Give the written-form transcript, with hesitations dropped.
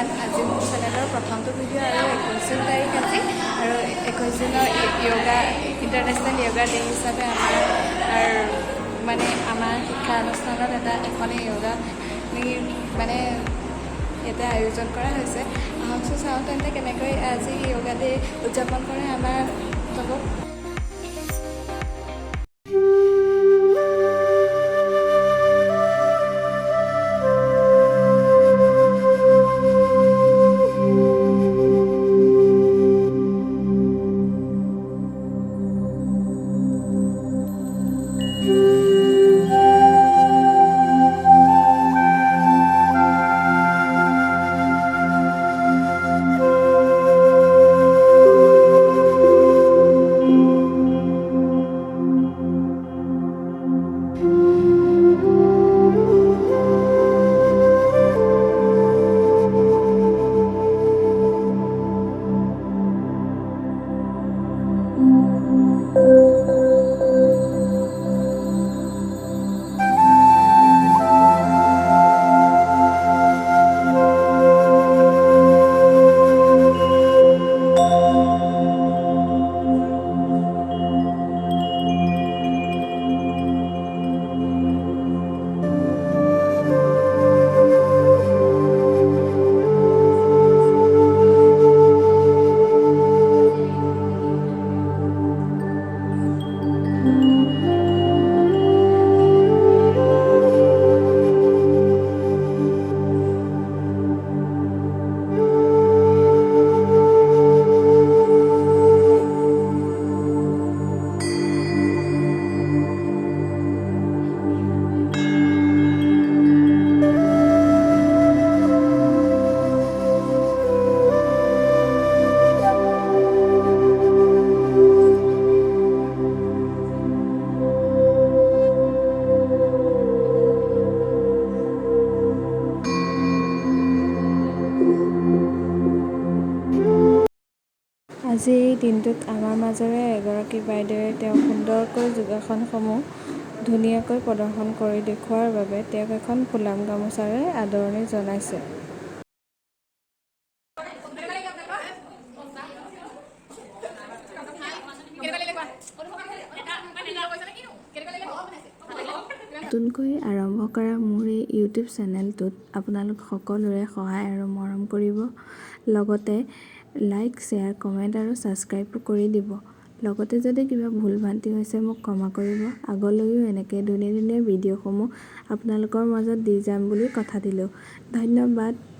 কাৰণ আজি মোৰ চেনেলৰ প্ৰথমটো ভিডিঅ' আৰু 21 তাৰিখ আজি আৰু 21 দিনৰ য়োগা ইণ্টাৰনেশ্যনেল য়োগা ডে হিচাপে আমাৰ শিক্ষানুষ্ঠানত এখনেই য়োগা মানে ইয়াতে আয়োজন কৰা হৈছে। আহকচোন চাওঁ তেন্তে কেনেকৈ আজি য়োগা ডে উদযাপন কৰে আমাৰ লগত। আজি এই দিনটোত আমাৰ মাজৰে এগৰাকী বাইদেৱে তেওঁ সুন্দৰকৈ যোগাসনসমূহ ধুনীয়াকৈ প্ৰদৰ্শন কৰি দেখুওৱাৰ বাবে তেওঁক এখন ফুলাম গামোচাৰে আদৰণি জনাইছে। নতুনকৈ আৰম্ভ কৰা মোৰ এই ইউটিউব চেনেলটোত আপোনালোক সকলোৰে সহায় আৰু মৰম কৰিব, লগতে লাইক, শ্বেয়াৰ, কমেণ্ট আৰু ছাবস্ক্ৰাইবো কৰি দিব। লগতে যদি কিবা ভুল ভ্ৰান্তি হৈছে মোক ক্ষমা কৰিব। আগলৈও এনেকৈ ধুনীয়া ভিডিঅ'সমূহ আপোনালোকৰ মাজত দি যাম বুলি কথা দিলোঁ। ধন্যবাদ।